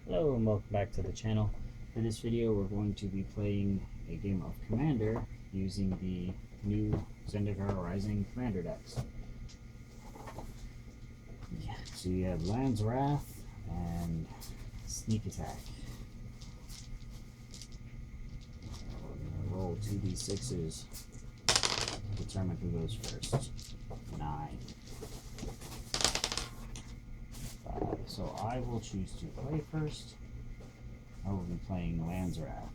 Hello and welcome back to the channel. For this video we're going to be playing a game of Commander using the new Zendikar Rising Commander decks. Yeah, so you have Land's Wrath and Sneak Attack. We're gonna roll 2d6s to determine who goes first. 9. 5. So I will choose to play first. I will be playing Land's Wrath.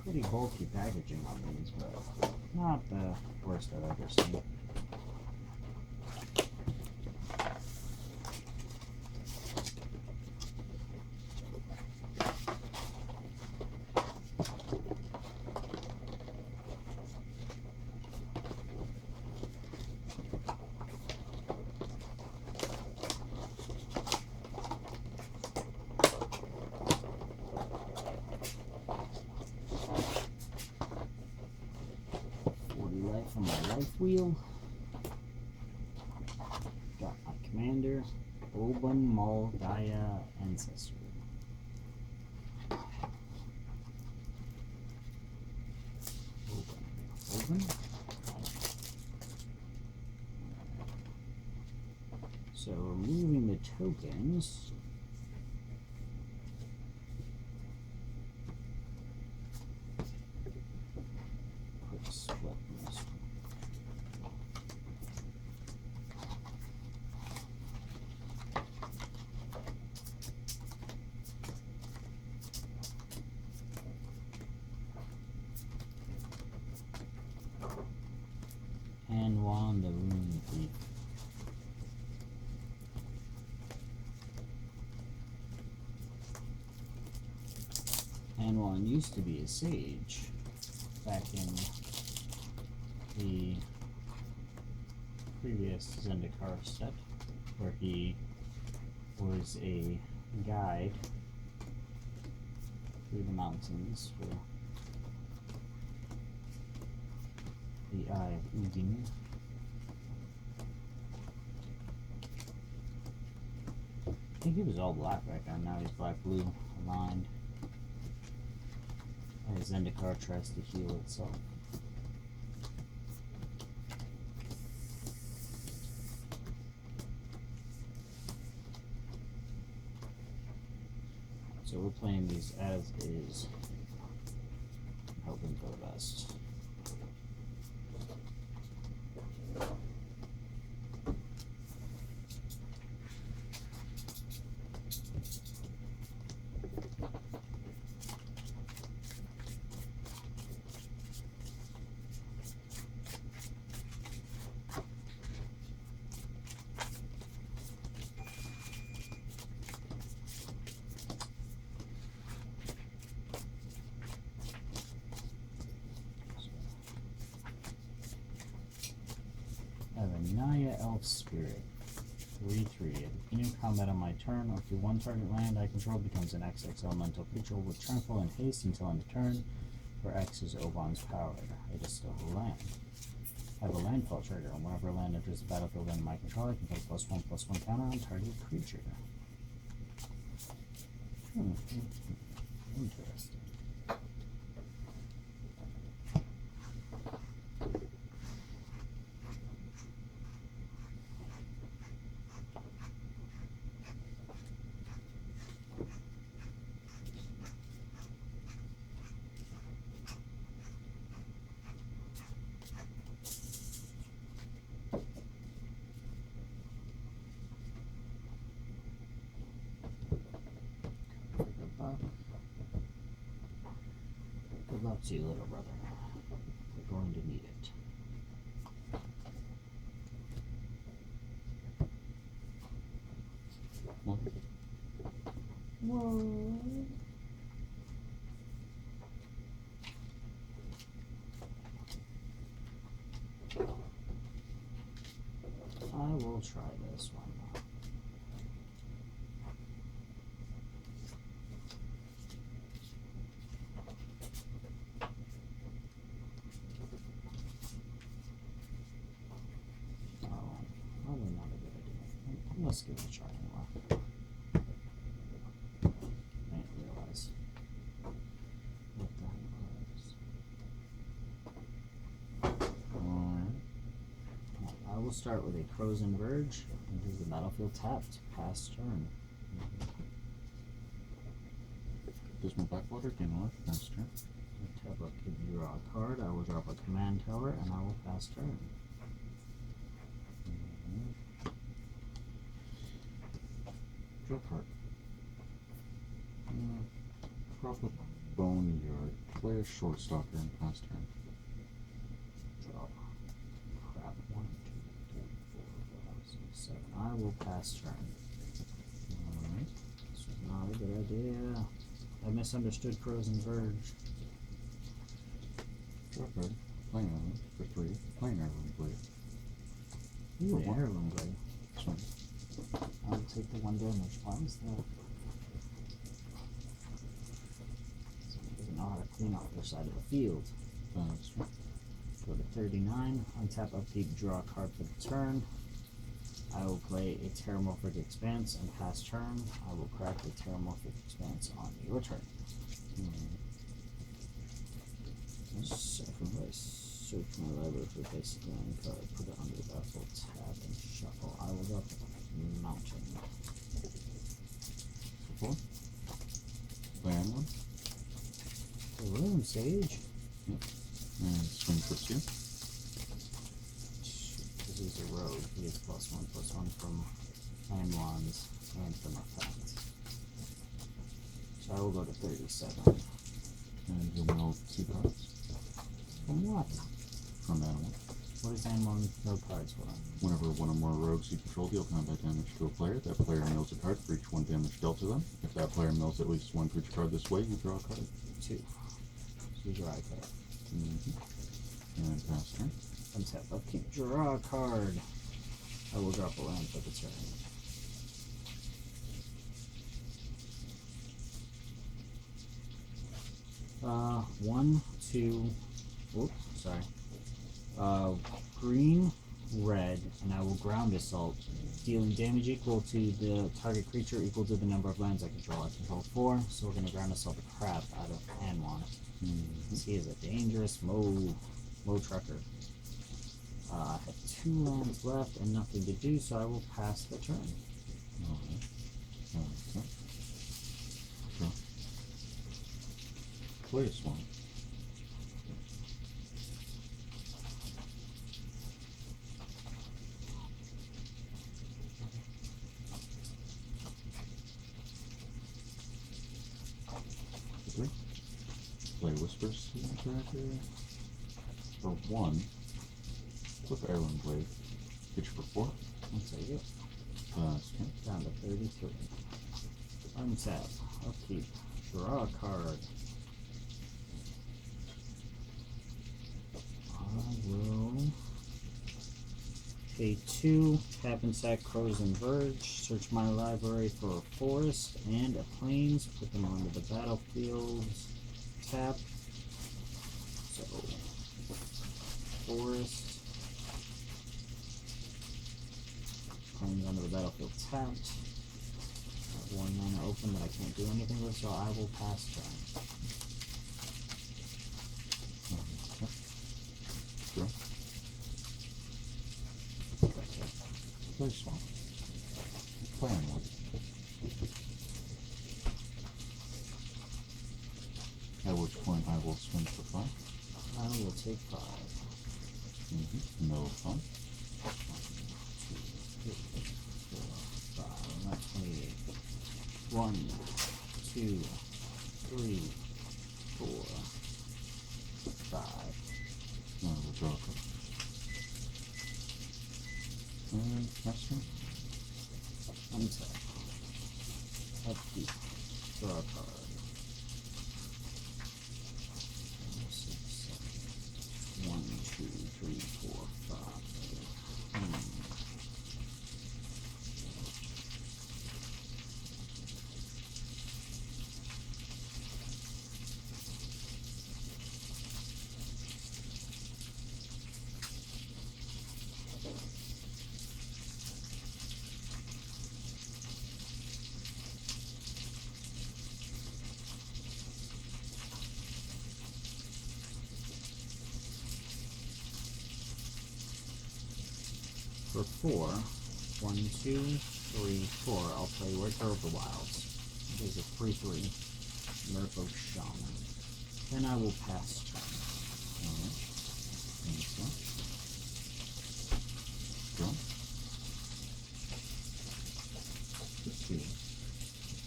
Pretty bulky packaging on these, but not the worst I've ever seen. From my life wheel, got my commander, Oban Maldaya Ancestor. Oban. So removing the tokens. Quick split on this one. And Wand the Rune Thief. And Wand used to be a sage back in the previous Zendikar set, where he was a guide through the mountains for the Eye of Udin. I think he was all black back then, now he's black-blue aligned as Zendikar tries to heal itself. So we're playing these as is, hoping for the best. I have a Naya Elf Spirit, 3/3. At the beginning of combat on my turn, or if one target land I control becomes an XX elemental creature with trample and haste until end of turn, where X is Oban's power. It is still a land. I have a landfall trigger, and whenever a land enters the battlefield under my control, I can put a +1/+1 counter on target creature. Interesting. Good luck to you, little brother. We're going to need it. Whoa. I will try this one. Let's give it a try anyway. I didn't realize what that was. Alright. I will start with a Frozen Verge. Enters the battlefield tapped. Pass turn. Dismal Backwater, gain 1 life, pass turn. Tap up, give you draw a card. I will drop a command tower and I will pass turn. Draw card. Drop a Boneyard. Play a Shortstalker and pass turn. Drop. Crap. 1, 2, 3, 4, 5, 6, 7. I will pass turn. Alright. This was not a good idea. I misunderstood Frozen Verge. Draw card. Plain Island for 3. Plain Island Blade. Ooh, For 1. Heirloom Blade. Swing. I'll take the 1 damage. Why is that? Someone doesn't know how to clean off their side of the field. Swing. Go to 39. Untap, upkeep, draw a card for the turn. I will play a Terramorphic Expanse and pass turn. I will crack the Terramorphic Expanse on your turn. Second place. Search my library for basic land card. Put it under the battlefield tab and shuffle. I will drop Mountain. For 4. Land 1. The Ruin Sage. And swing for 2. Because he's a rogue, he gets +1/+1 from landwands and from effect. So I will go to 37. And you'll mill 2 cards. From what? From animal. What is animal no cards for? Whenever one or more rogues you control deal combat damage to a player, that player mills a card for each 1 damage dealt to them. If that player mills at least 1 creature card this way, you draw a card. 2. So you draw a card. And pass turn. Untap, upkeep, draw a card. I will drop a land for the turn. One, two, oops, sorry. Green, red, and I will ground assault, dealing damage equal to the target creature equal to the number of lands I control. I control 4, so we're gonna ground assault the crap out of Anwan. He is a dangerous Mo trucker. I have 2 lands left and nothing to do, so I will pass the turn. Alright. Draw. Play a Swan. Play Whispers Tracker for 1. Flip Heirloom Blade. Get you for 4. I'll take it. Swing. Down to 33. Untap. Upkeep. Draw a card. I will pay 2. Tap and sack Crows and Verge. Search my library for a forest and a plains. Put them onto the battlefield. Tap. So, forest. Plains onto the battlefield tapped. I have 1 mana open that I can't do anything with, so I will pass turn. Draw. Play Swan. Play on 1. At which point I will swing for 5. I will take 5. No fun. 1, 2, 3, 4, 5. I'm at 28. 1, 2, 3, 4, 5. No, we'll draw a card. And pass turn. Untap. Upkeep. Draw a card. 5, 6, 7. 1, 2, 3, 4, 5. for 4. 1, 2, 3, 4. I'll play Worker of the Wilds. It is a 3/3. Merfolk Shaman. Then I will pass turn. Alright. And so. Draw. Let's see.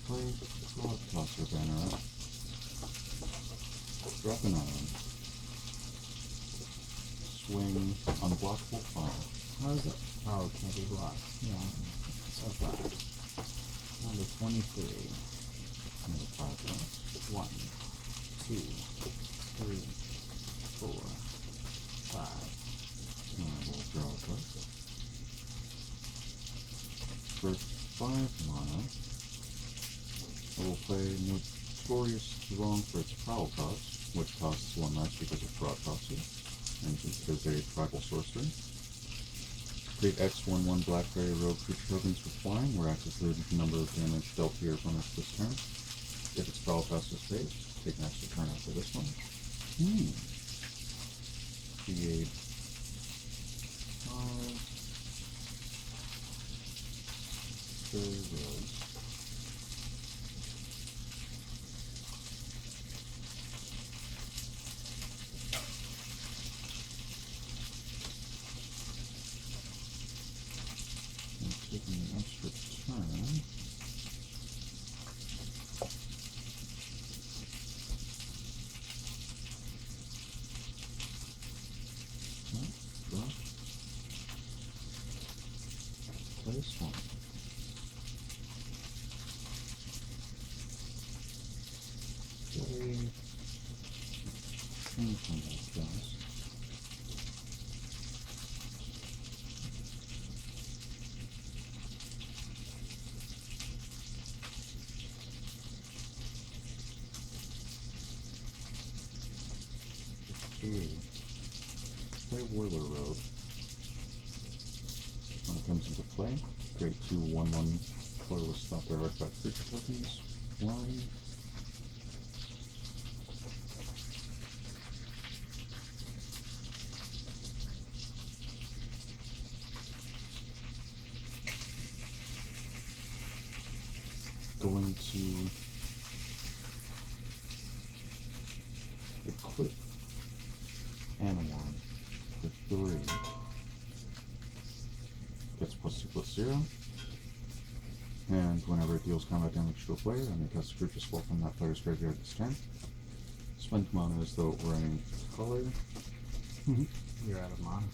Play Frog Tosser banner up. Drop an island. Swing unblockable fire. How is it? Oh, it can't be blocked. Yeah. So far. Number 23. Another 5 rounds. 1, 2, 3, 4, 5. And I will draw a card. For 5 mana, I will play Notorious Wrong for its Prowl cost, which costs 1 less because of Fraud Tosser, and it is a tribal sorcery. Create X/1/1 Black Fairy Rogue creature tokens for flying, where X is the number of damage dealt to your opponent this turn. If its Prowl cost is paid, take an extra turn after this one. Create 5 Fairy Rogues. Taking an extra turn. Drop. Place 1. Play. Change one of those guys. Play Whirler Road. When it comes into play, create 2 1/1 colorless stop their artifact creature tokens. Flying. Going to equip Animal for 3. Gets +2/+0. And whenever it deals combat damage to a player, I may cast a creature spell from that player's graveyard this turn. Spend mana as though it were any color. You're out of mana.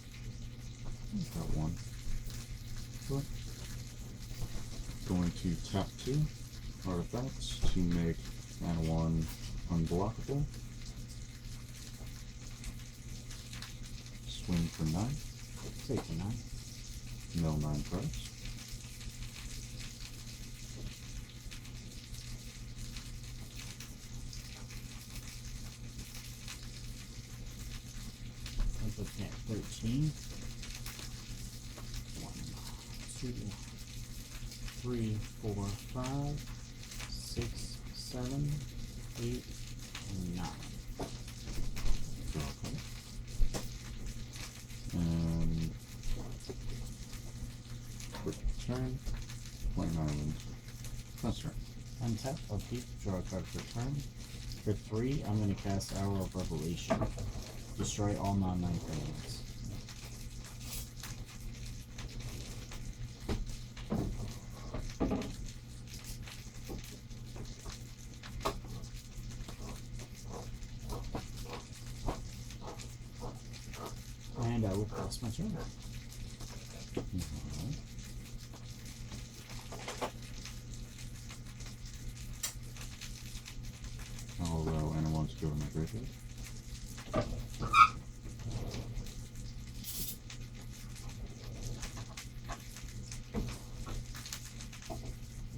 Got 1. Sure. Going to tap 2 artifacts to make mana 1 unblockable. Swing for 9. Take the 9. Mill 9 cards. I'm looking at 13. 1, 2, 3, 4, 5, 6, 7, 8, and 9. Draw a card. And return. Play an island. That's turn. Untap, upkeep, draw a card per turn. For 3, I'm going to cast Hour of Revelation. Destroy all non-9 permanents. And I will pass my turn. Alright. I'll allow anyone to go in my graveyard.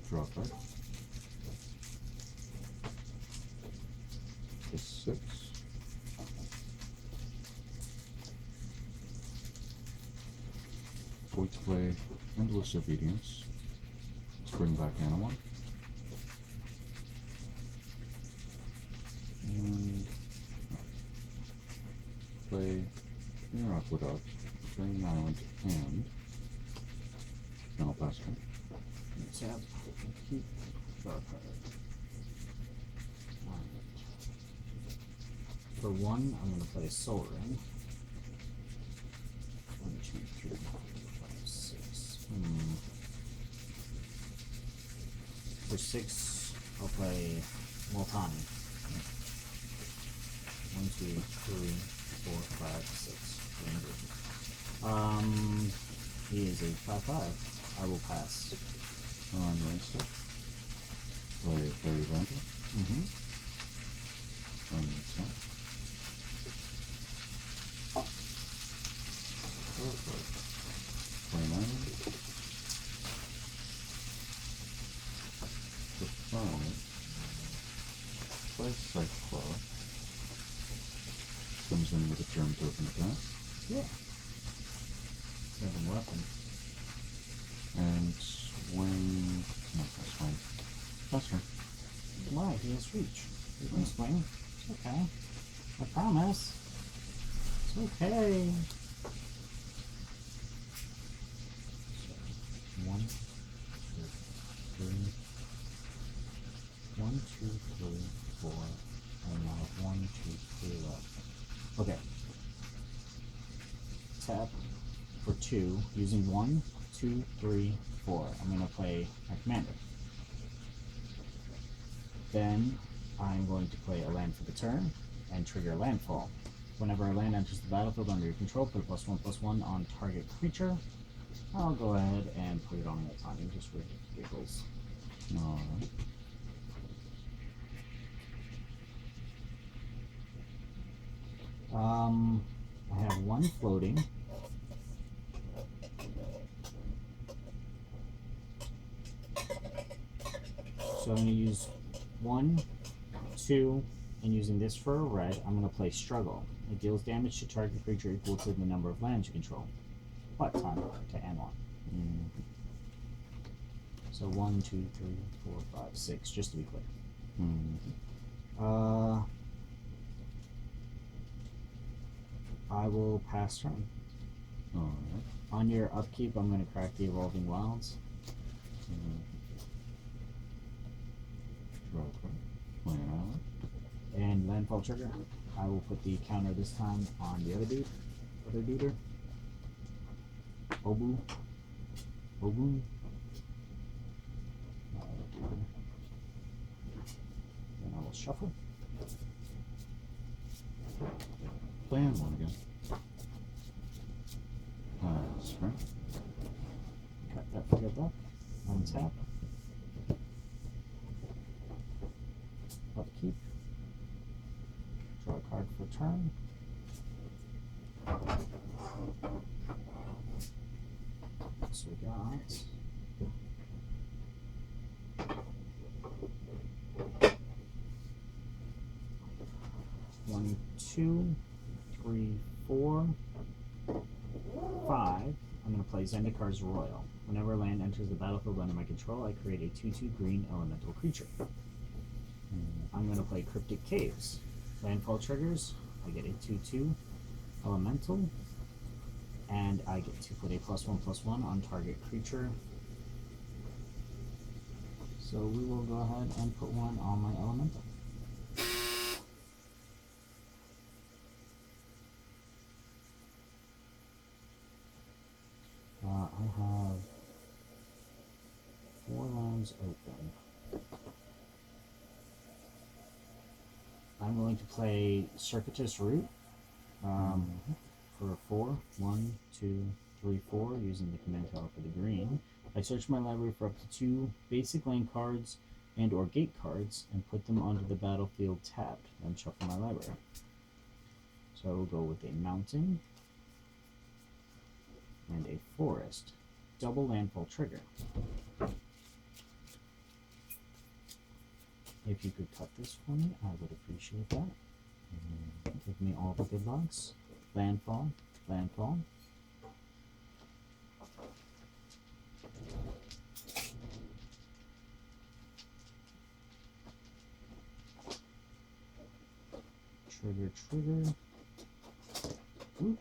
Draw a card. A 6. Going to play Endless Obedience. Let's bring back Animal. And play New Aqueduct, Drain Island, and I'll pass turn. Tap, keep, draw a card. Alright. For 1, I'm gonna play a Soul Ring. 1, 2, 3, 4, 5, 6. For 6, I'll play Multani. 1, 2, 3, 4, 5, 6. He is a 5/5. I will pass. On your step. Play Fairy Vandal. On your top. Perfect. Play 9. For 5. Play Cyclops. Comes in with a germ token attack. Yeah. 7 weapon. And swing. No, that's fine. That's right. Why? He has reach. He can swing. It's okay. I promise. It's okay. So, 1, 2, 3. 1, 2, 3, 4. And now 1, 2, 3 left. Okay. Tap for 2, using 1, 2, 3, 4. I'm gonna play my commander. Then I'm going to play a land for the turn and trigger landfall. Whenever a land enters the battlefield under your control, put a +1/+1 on target creature. I'll go ahead and put it on Multani just for giggles. Alright. I have 1 floating. So I'm going to use 1, 2, and using this for a red, I'm going to play Struggle. It deals damage to target creature equal to the number of lands you control. But time to end 1. So 1, 2, 3, 4, 5, 6, just to be clear. I will pass turn. Alright. On your upkeep, I'm going to crack the Evolving Wilds. Draw a card. Play an island. And landfall trigger. I will put the counter this time on the other dude. Other duder. Obu. Obu. Then I will shuffle. Plan 1 again. Pass, right? Cut that, forget that. Untap. Upkeep. Draw a card for turn. So we got 1, 2, 3, 4, 5. I'm going to play Zendikar's Royal. Whenever a land enters the battlefield under my control, I create a 2/2 green elemental creature. I'm going to play Cryptic Caves. Landfall triggers. I get a 2/2 elemental, and I get to put a +1/+1 on target creature. So we will go ahead and put 1 on my elemental. I have 4 lands open. I'm going to play Circuitous Route for 4. 1, 2, 3, 4, using the command tower for the green. I search my library for up to 2 basic land cards and or gate cards and put them onto the battlefield tapped, then shuffle my library. So I will go with a mountain and a forest. Double landfall trigger. If you could cut this for me, I would appreciate that. Give me all the good lugs. Landfall, landfall. Trigger, trigger. Whoop.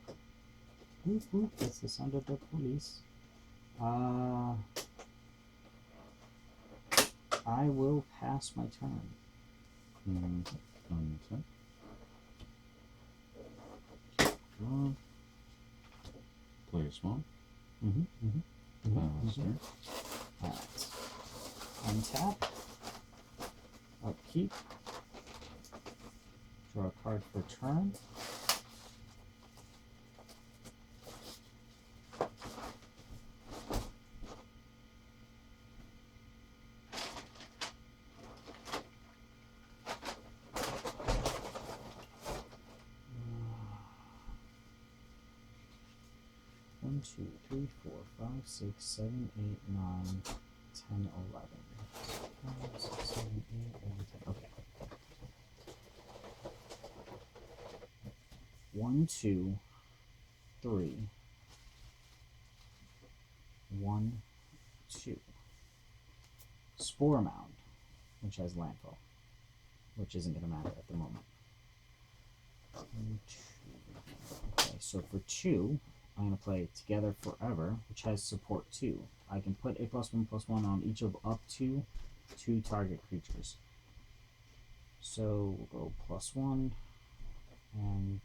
Whoop, whoop. That's the sound of the police. I will pass my turn. Untap. Draw. Play a small. Pass turn. Alright. Untap. Upkeep. Draw a card for turn. One, 2, 3, 4, 5, 6, 7, 8, 9, 10, 11. 5, 6, 7, 8, 9, 10. Okay. 1, 2, 3. 1, 2. Spore Mound, which has landfall, which isn't going to matter at the moment. 1, 2. Okay, so for 2, I'm going to play Together Forever, which has support 2. I can put a +1/+1 on each of up to 2 target creatures. So we'll go +1 and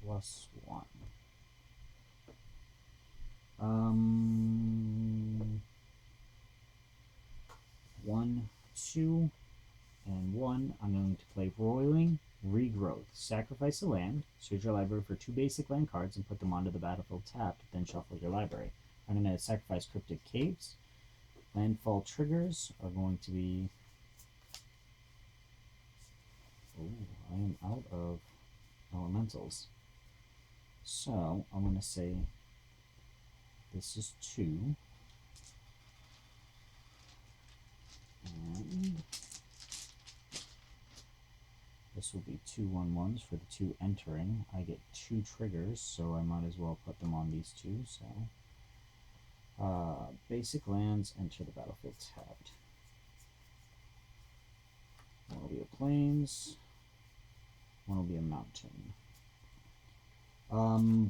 +1. 1, 2, and 1. I'm going to play Roiling Regrowth. Sacrifice a land, search your library for 2 basic land cards and put them onto the battlefield tapped, then shuffle your library. I'm going to sacrifice Cryptic Caves. Landfall triggers are going to be... Oh, I am out of elementals. So, I'm going to say this is 2. And this will be 2 1/1s for the 2 entering. I get 2 triggers, so I might as well put them on these 2. So, basic lands enter the battlefield tapped. One will be a plains. One will be a mountain.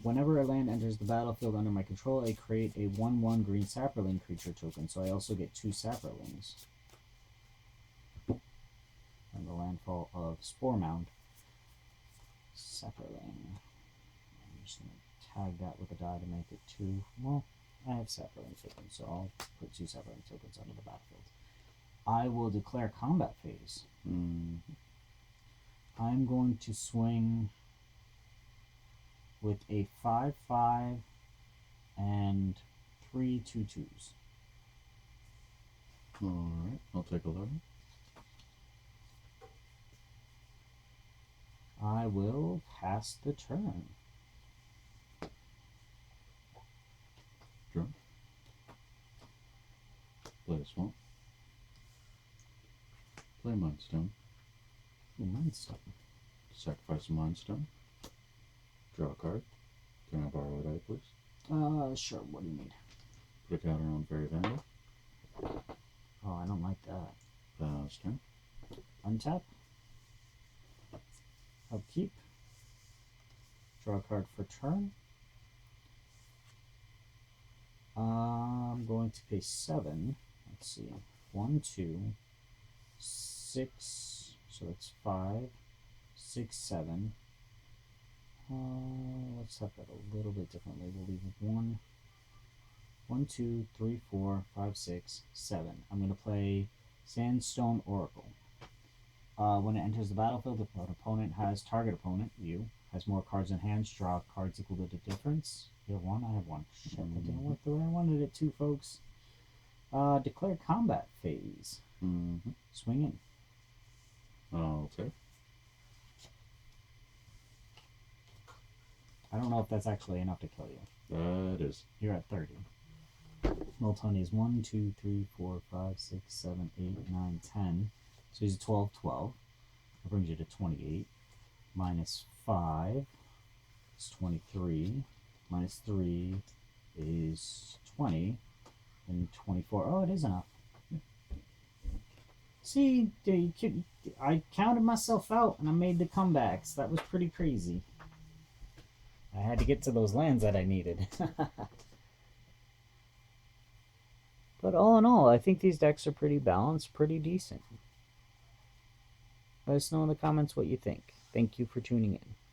Whenever a land enters the battlefield under my control, I create a 1/1 green sapperling creature token. So I also get 2 sapperlings. And the landfall of Spore Mound. Sapperling. I'm just going to tag that with a die to make it 2. Well, I have sapperling tokens, so I'll put 2 sapperling tokens onto the battlefield. I will declare combat phase. I'm going to swing with a 5/5 and 3 2/2s. Alright, I'll take 11. I will pass the turn. Draw. Play a swamp. Play Mindstone. Mindstone. Sacrifice a Mindstone. Draw a card. Can I borrow a die, please? Sure. What do you need? Put a counter on Fairy Vandal. Oh, I don't like that. Pass turn. Untap. Upkeep. Draw a card for turn. I'm going to pay 7. Let's see. 1, 2, 6. So that's 5, 6, 7. Let's have that a little bit differently. We'll leave 1, 2, 3, 4, 5, 6, 7. I'm going to play Sandstone Oracle. When it enters the battlefield, if an opponent has target opponent, you, has more cards in hand, draw cards equal to the difference. You have 1, I have 1. Shit, that didn't work the way I wanted it to, folks. Declare combat phase. Swing in. I'll take. I don't know if that's actually enough to kill you. That is. You're at 30. Meltoni is 1, 2, 3, 4, 5, 6, 7, 8, 9, 10. So he's a 12, 12. That brings you to 28. Minus 5 is 23. Minus 3 is 20. And 24. Oh, it is enough. See, I counted myself out and I made the comebacks. That was pretty crazy. I had to get to those lands that I needed. But But all in all, I think these decks are pretty balanced, pretty decent. Let us know in the comments what you think. Thank you for tuning in.